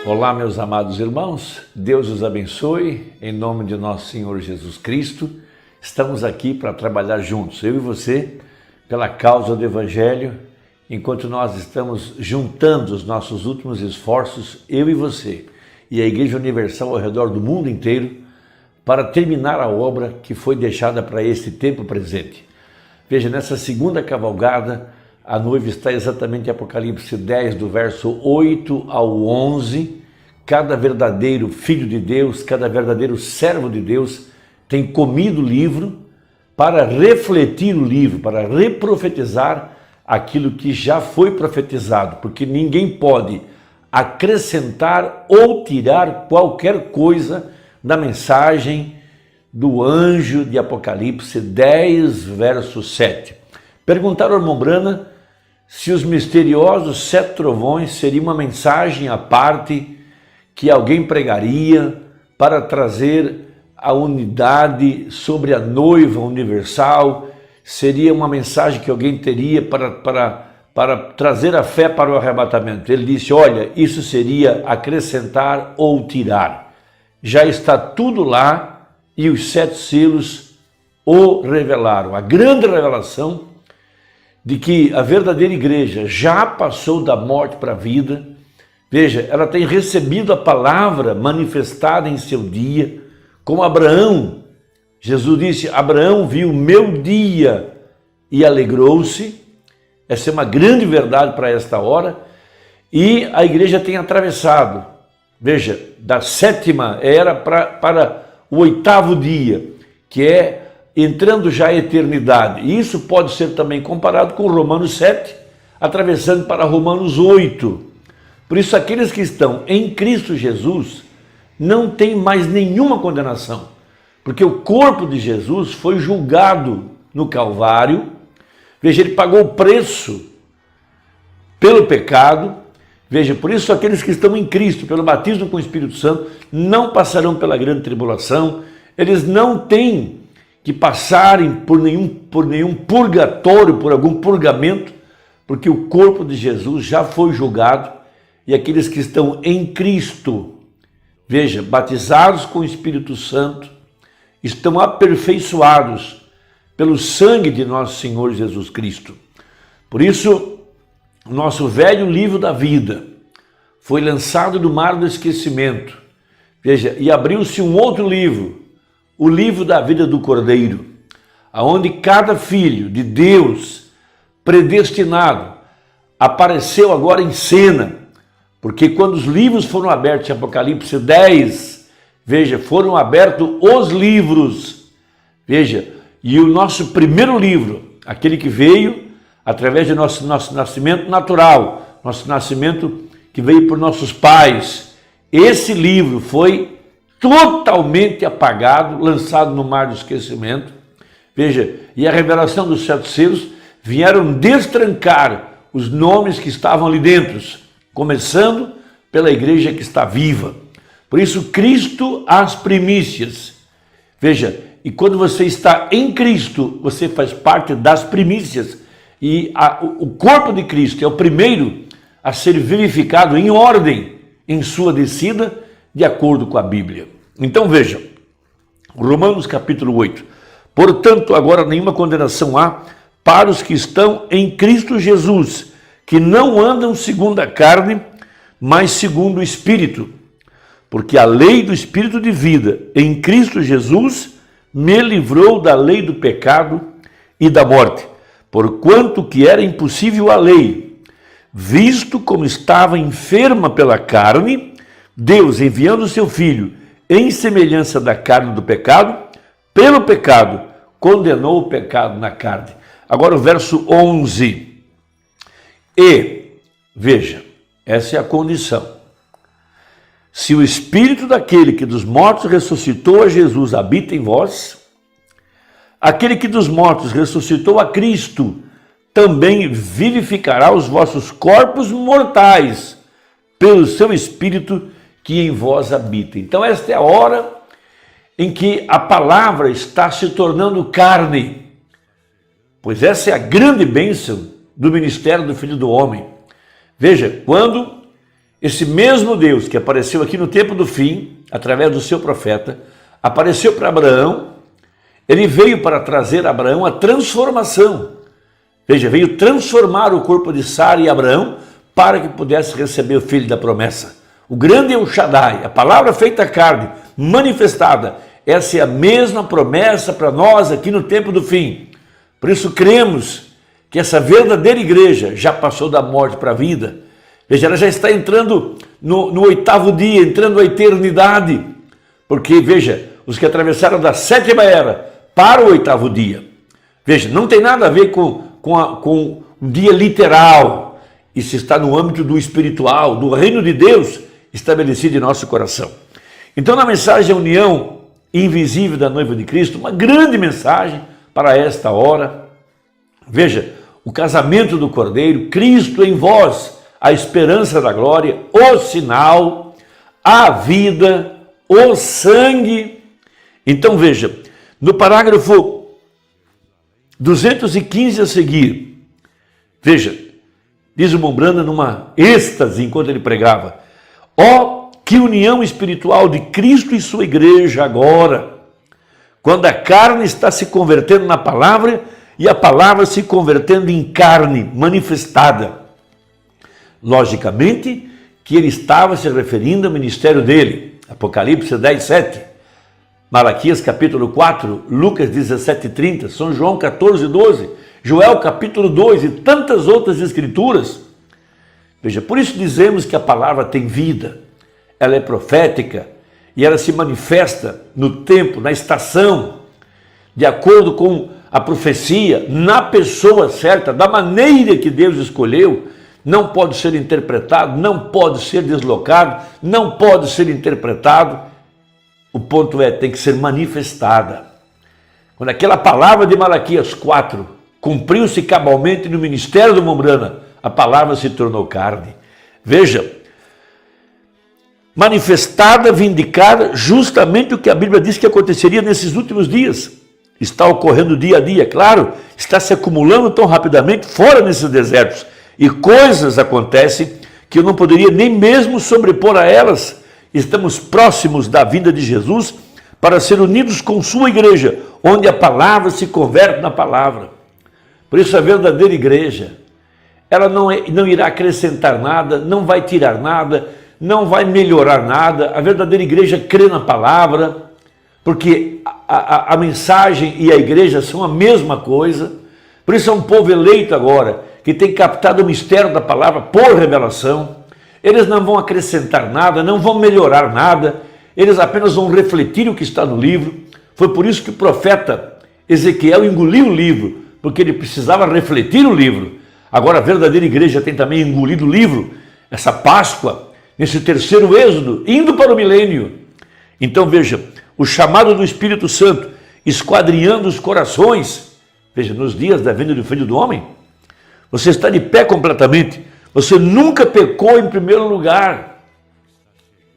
Olá, meus amados irmãos, Deus os abençoe, em nome de nosso Senhor Jesus Cristo. Estamos aqui para trabalhar juntos, eu e você, pela causa do Evangelho, enquanto nós estamos juntando os nossos últimos esforços, eu e você, e a Igreja Universal ao redor do mundo inteiro, para terminar a obra que foi deixada para este tempo presente. Veja, nessa segunda cavalgada, a noiva está exatamente em Apocalipse 10, do verso 8 ao 11. Cada verdadeiro filho de Deus, cada verdadeiro servo de Deus tem comido o livro para refletir o livro, para reprofetizar aquilo que já foi profetizado, porque ninguém pode acrescentar ou tirar qualquer coisa da mensagem do anjo de Apocalipse 10, verso 7. Perguntaram ao irmão Brana se os misteriosos 7 trovões seria uma mensagem à parte que alguém pregaria para trazer a unidade sobre a noiva universal, seria uma mensagem que alguém teria para trazer a fé para o arrebatamento. Ele disse, olha, isso seria acrescentar ou tirar. Já está tudo lá e os 7 selos o revelaram. A grande revelação de que a verdadeira igreja já passou da morte para a vida. Veja, ela tem recebido a palavra manifestada em seu dia, como Abraão. Jesus disse, Abraão viu o meu dia e alegrou-se. Essa é uma grande verdade para esta hora. E a igreja tem atravessado, veja, da 7ª era para o 8º dia, que é entrando já a eternidade. E isso pode ser também comparado com Romanos 7, atravessando para Romanos 8. Por isso, aqueles que estão em Cristo Jesus não têm mais nenhuma condenação, porque o corpo de Jesus foi julgado no Calvário. Veja, ele pagou o preço pelo pecado. Veja, por isso aqueles que estão em Cristo, pelo batismo com o Espírito Santo, não passarão pela grande tribulação. Eles não têm que passarem por nenhum purgatório, por algum purgamento, porque o corpo de Jesus já foi julgado. E aqueles que estão em Cristo, veja, batizados com o Espírito Santo, estão aperfeiçoados pelo sangue de nosso Senhor Jesus Cristo. Por isso, o nosso velho livro da vida foi lançado do mar do esquecimento. Veja, e abriu-se um outro livro, o livro da vida do Cordeiro, aonde cada filho de Deus predestinado apareceu agora em cena. Porque quando os livros foram abertos em Apocalipse 10, veja, foram abertos os livros, veja, e o nosso primeiro livro, aquele que veio através de nosso nascimento natural, nosso nascimento que veio por nossos pais, esse livro foi totalmente apagado, lançado no mar do esquecimento, veja, e a revelação dos 7 selos vieram destrancar os nomes que estavam ali dentro, começando pela igreja que está viva. Por isso, Cristo as primícias. Veja, e quando você está em Cristo, você faz parte das primícias. E o corpo de Cristo é o primeiro a ser vivificado em ordem, em sua descida, de acordo com a Bíblia. Então veja, Romanos capítulo 8. Portanto, agora nenhuma condenação há para os que estão em Cristo Jesus, que não andam segundo a carne, mas segundo o Espírito. Porque a lei do Espírito de vida em Cristo Jesus me livrou da lei do pecado e da morte, porquanto que era impossível a lei, visto como estava enferma pela carne, Deus, enviando o seu Filho em semelhança da carne do pecado, pelo pecado, condenou o pecado na carne. Agora o verso 11. E, veja, essa é a condição. Se o Espírito daquele que dos mortos ressuscitou a Jesus habita em vós, aquele que dos mortos ressuscitou a Cristo também vivificará os vossos corpos mortais pelo seu Espírito que em vós habita. Então esta é a hora em que a palavra está se tornando carne, pois essa é a grande bênção do ministério do Filho do Homem. Veja, quando esse mesmo Deus que apareceu aqui no tempo do fim, através do seu profeta, apareceu para Abraão, ele veio para trazer a Abraão a transformação. Veja, veio transformar o corpo de Sara e Abraão para que pudesse receber o filho da promessa. O grande El Shaddai, a palavra feita carne, manifestada, essa é a mesma promessa para nós aqui no tempo do fim. Por isso cremos que essa verdadeira igreja já passou da morte para a vida. Veja, ela já está entrando no 8º dia, entrando na eternidade. Porque, veja, os que atravessaram da 7ª era para o 8º dia. Veja, não tem nada a ver com um dia literal. Isso está no âmbito do espiritual, do reino de Deus estabelecido em nosso coração. Então, na mensagem A União Invisível da Noiva de Cristo, uma grande mensagem para esta hora. Veja, o casamento do Cordeiro, Cristo em vós, a esperança da glória, o sinal, a vida, o sangue. Então veja, no parágrafo 215 a seguir, veja, diz o Mombrana numa êxtase enquanto ele pregava: ó, que união espiritual de Cristo e sua igreja agora, quando a carne está se convertendo na palavra e a palavra se convertendo em carne manifestada. Logicamente que ele estava se referindo ao ministério dele. Apocalipse 10, 7, Malaquias capítulo 4, Lucas 17, 30, São João 14, 12, Joel capítulo 2 e tantas outras escrituras. Veja, por isso dizemos que a palavra tem vida, ela é profética e ela se manifesta no tempo, na estação, de acordo com a profecia, na pessoa certa, da maneira que Deus escolheu. Não pode ser interpretado, não pode ser deslocado, não pode ser interpretado. O ponto é, tem que ser manifestada. Quando aquela palavra de Malaquias 4 cumpriu-se cabalmente no ministério do Mombrana, a palavra se tornou carne. Veja, manifestada, vindicada, justamente o que a Bíblia diz que aconteceria nesses últimos dias. Está ocorrendo dia a dia, claro, está se acumulando tão rapidamente fora nesses desertos. E coisas acontecem que eu não poderia nem mesmo sobrepor a elas. Estamos próximos da vinda de Jesus para ser unidos com sua igreja, onde a palavra se converte na palavra. Por isso a verdadeira igreja, ela não irá acrescentar nada, não vai tirar nada, não vai melhorar nada. A verdadeira igreja crê na palavra, porque a mensagem e a igreja são a mesma coisa. Por isso é um povo eleito agora, que tem captado o mistério da palavra por revelação. Eles não vão acrescentar nada, não vão melhorar nada, eles apenas vão refletir o que está no livro. Foi por isso que o profeta Ezequiel engoliu o livro, porque ele precisava refletir o livro. Agora a verdadeira igreja tem também engolido o livro, essa Páscoa, nesse terceiro êxodo, indo para o milênio. Então veja, o chamado do Espírito Santo, esquadrinhando os corações. Veja, nos dias da vinda do Filho do Homem, você está de pé completamente. Você nunca pecou em primeiro lugar.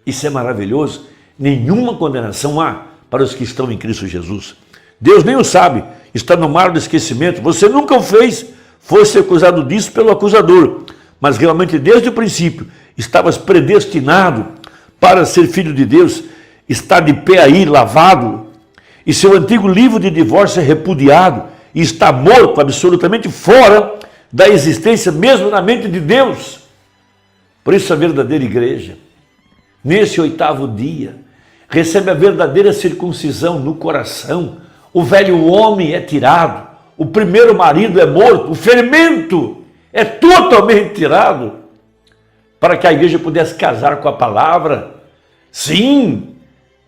Isso é maravilhoso. Nenhuma condenação há para os que estão em Cristo Jesus. Deus nem o sabe, está no mar do esquecimento. Você nunca o fez, fosse acusado disso pelo acusador. Mas realmente desde o princípio estavas predestinado para ser filho de Deus. Está de pé aí, lavado. E seu antigo livro de divórcio é repudiado. E está morto, absolutamente fora da existência, mesmo na mente de Deus. Por isso a verdadeira igreja, nesse 8º dia, recebe a verdadeira circuncisão no coração. O velho homem é tirado, o primeiro marido é morto, o fermento é totalmente tirado, para que a igreja pudesse casar com a palavra. Sim,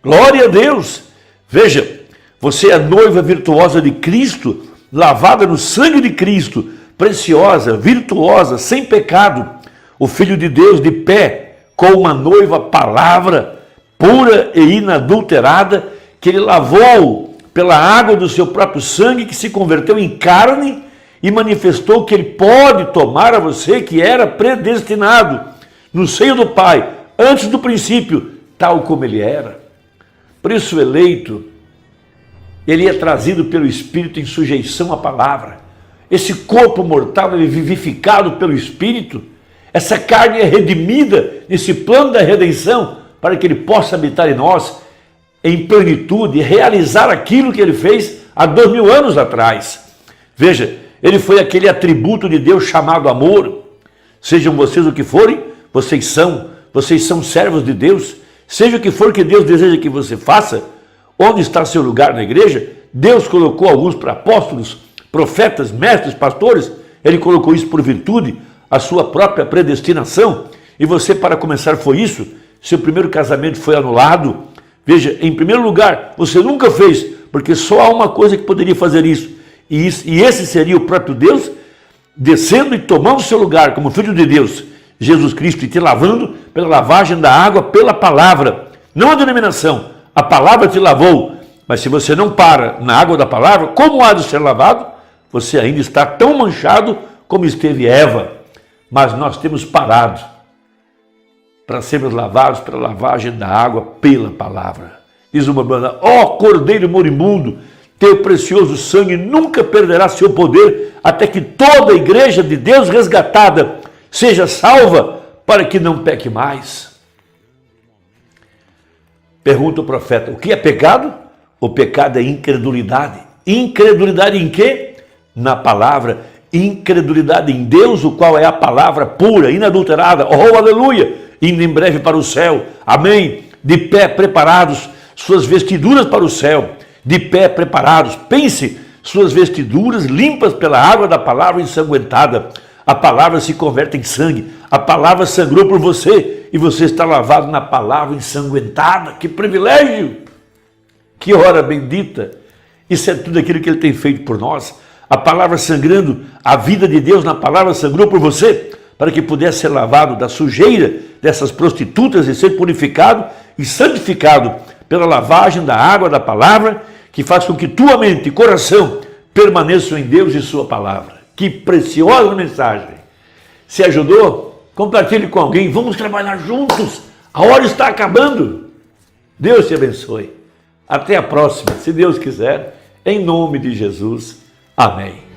glória a Deus. Veja, você é a noiva virtuosa de Cristo, lavada no sangue de Cristo, preciosa, virtuosa, sem pecado, o Filho de Deus de pé, com uma noiva palavra, pura e inadulterada, que ele lavou pela água do seu próprio sangue, que se converteu em carne e manifestou que ele pode tomar a você que era predestinado no seio do Pai, antes do princípio, tal como ele era. Por isso o eleito, ele é trazido pelo Espírito em sujeição à palavra. Esse corpo mortal é vivificado pelo Espírito, Essa carne é redimida nesse plano da redenção para que ele possa habitar em nós em plenitude e realizar aquilo que ele fez há 2000 anos atrás. Veja, ele foi aquele atributo de Deus chamado amor. Sejam vocês o que forem, vocês são servos de Deus. Seja o que for que Deus deseja que você faça, onde está seu lugar na igreja, Deus colocou alguns para apóstolos, profetas, mestres, pastores. Ele colocou isso por virtude, a sua própria predestinação. E você, para começar, foi isso. Seu primeiro casamento foi anulado. Veja, em primeiro lugar, você nunca fez, porque só há uma coisa que poderia fazer isso. E esse seria o próprio Deus, descendo e tomando seu lugar como Filho de Deus, Jesus Cristo, e te lavando pela lavagem da água, pela palavra. Não a denominação, a palavra te lavou. Mas se você não para na água da palavra, como há de ser lavado? Você ainda está tão manchado como esteve Eva. Mas nós temos parado para sermos lavados pela lavagem da água, pela palavra. Diz uma banda: ó Cordeiro moribundo, teu precioso sangue nunca perderá seu poder, até que toda a igreja de Deus resgatada seja salva, para que não peque mais. Pergunta o profeta: o que é pecado? O pecado é incredulidade. Incredulidade em quê? Na palavra. Incredulidade em Deus, o qual é a palavra pura, inadulterada. Oh, aleluia! Indo em breve para o céu. Amém. De pé preparados, suas vestiduras para o céu. De pé preparados. Pense, suas vestiduras limpas pela água da palavra ensanguentada. A palavra se converte em sangue. A palavra sangrou por você e você está lavado na palavra ensanguentada. Que privilégio! Que hora bendita! Isso é tudo aquilo que ele tem feito por nós. A palavra sangrando, a vida de Deus na palavra sangrou por você, para que pudesse ser lavado da sujeira dessas prostitutas e ser purificado e santificado pela lavagem da água da palavra, que faz com que tua mente e coração permaneçam em Deus e sua palavra. Que preciosa mensagem! Se ajudou? Compartilhe com alguém. Vamos trabalhar juntos. A hora está acabando. Deus te abençoe. Até a próxima, se Deus quiser, em nome de Jesus. Amém.